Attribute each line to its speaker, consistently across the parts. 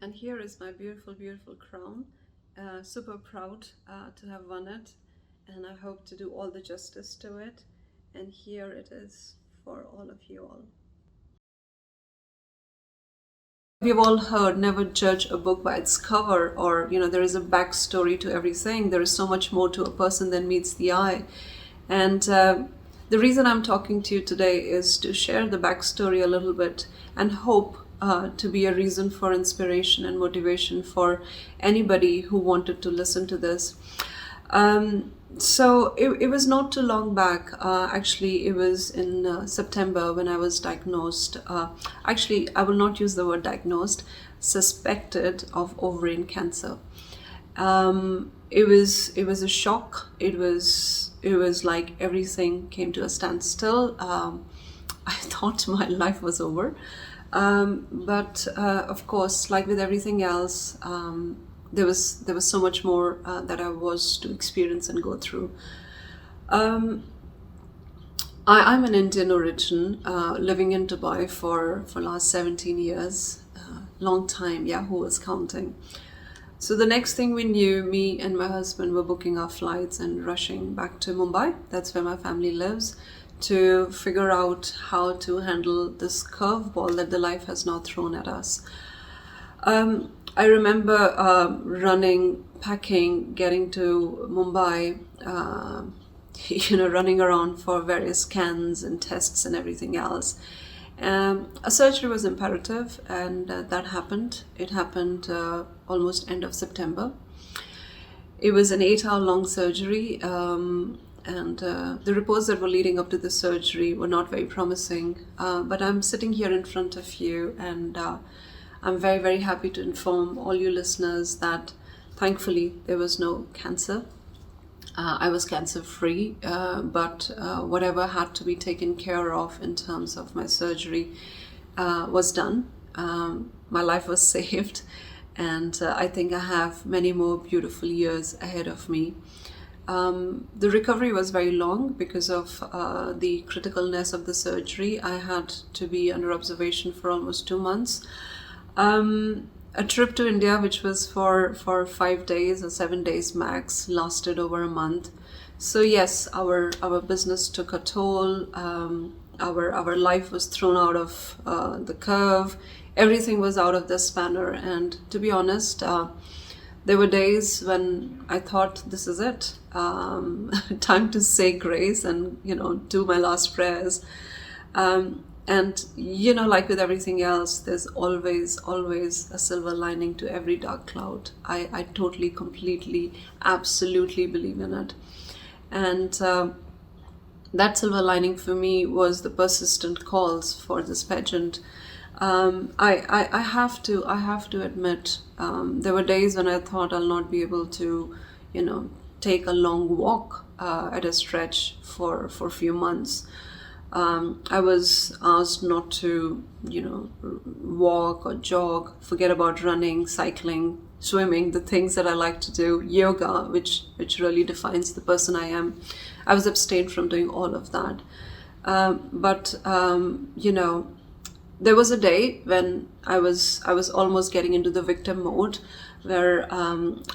Speaker 1: And here is my beautiful, beautiful crown. Super proud to have won it, and I hope to do all the justice to it. And here it is for all of you all. We've all heard, never judge a book by its cover, or there is a backstory to everything. There is so much more to a person than meets the eye. And the reason I'm talking to you today is to share the backstory a little bit and hope to be a reason for inspiration and motivation for anybody who wanted to listen to this. So it was not too long back. Actually, it was in September when I was diagnosed. Actually, I will not use the word diagnosed, suspected of ovarian cancer. It was a shock. It was like everything came to a standstill. I thought my life was over. But of course, like with everything else, there was so much more that I was to experience and go through. I'm an Indian origin, living in Dubai for last 17 years. Long time, yeah, who was counting? So the next thing we knew, me and my husband were booking our flights and rushing back to Mumbai. That's where my family lives, to figure out how to handle this curveball that the life has now thrown at us. I remember running, packing, getting to Mumbai, running around for various scans and tests and everything else. A surgery was imperative, and that happened. It happened almost end of September. It was an 8-hour long surgery, and the reports that were leading up to the surgery were not very promising. But I'm sitting here in front of you, and I'm very, very happy to inform all you listeners that thankfully there was no cancer. I was cancer-free, but whatever had to be taken care of in terms of my surgery was done. My life was saved, and I think I have many more beautiful years ahead of me. The recovery was very long because of the criticalness of the surgery. I had to be under observation for almost 2 months. A trip to India, which was for 5 days or 7 days max, lasted over a month. So yes, our business took a toll. Our life was thrown out of the curve. Everything was out of the spanner. And to be honest, there were days when I thought, this is it. Time to say grace and do my last prayers. And like with everything else, there's always a silver lining to every dark cloud. I totally, completely, absolutely believe in it. And that silver lining for me was the persistent calls for this pageant. I have to admit, there were days when I thought I'll not be able to, take a long walk at a stretch for a few months. I was asked not to, walk or jog, forget about running, cycling, swimming, the things that I like to do, yoga, which really defines the person I am. I was abstained from doing all of that. But there was a day when I was almost getting into the victim mode, where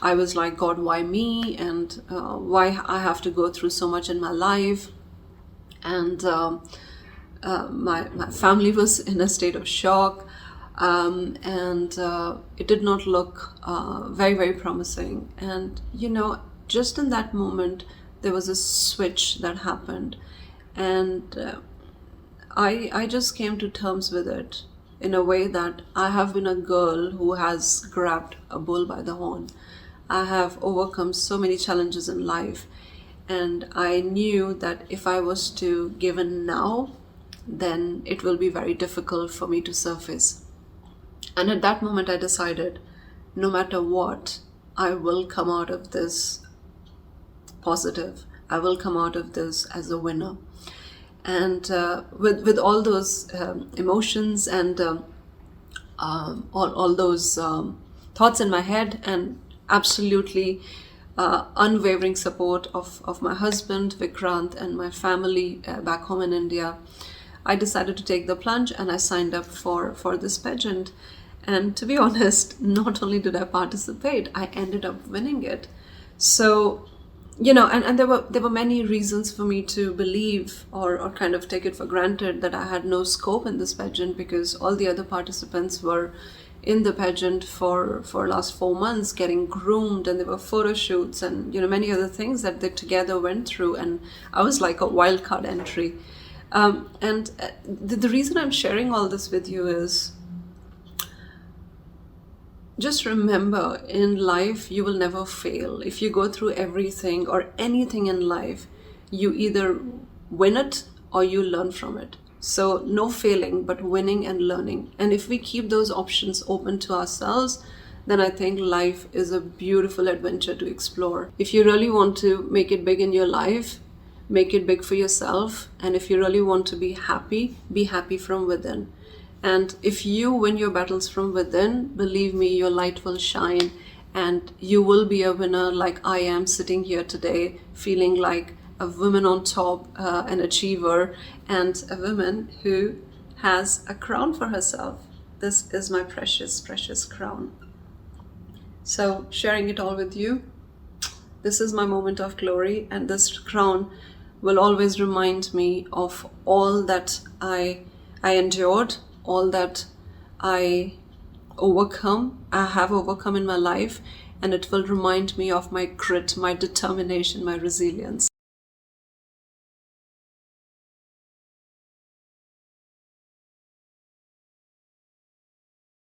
Speaker 1: I was like, God, why me? And why I have to go through so much in my life? And my family was in a state of shock, and it did not look very, very promising. And just in that moment, there was a switch that happened, and I just came to terms with it in a way that I have been a girl who has grabbed a bull by the horn. I have overcome so many challenges in life. And I knew that if I was to give in now, then it will be very difficult for me to surface. And at that moment, I decided, no matter what, I will come out of this positive. I will come out of this as a winner. And with all those emotions and all those thoughts in my head, and absolutely unwavering support of my husband, Vikrant, and my family back home in India, I decided to take the plunge, and I signed up for this pageant. And to be honest, not only did I participate, I ended up winning it. So, and there were many reasons for me to believe or kind of take it for granted that I had no scope in this pageant, because all the other participants were in the pageant for last 4 months getting groomed, and there were photo shoots and many other things that they together went through, and I was like a wild card entry. And the reason I'm sharing all this with you is, just remember, in life, you will never fail. If you go through everything or anything in life, you either win it or you learn from it. So no failing, but winning and learning. And if we keep those options open to ourselves, then I think life is a beautiful adventure to explore. If you really want to make it big in your life, make it big for yourself. And if you really want to be happy from within. And if you win your battles from within, believe me, your light will shine and you will be a winner, like I am sitting here today, feeling like a woman on top, an achiever, and a woman who has a crown for herself. This is my precious, precious crown. So sharing it all with you, this is my moment of glory, and this crown will always remind me of all that I endured, all that I have overcome in my life, and it will remind me of my grit, my determination, my resilience.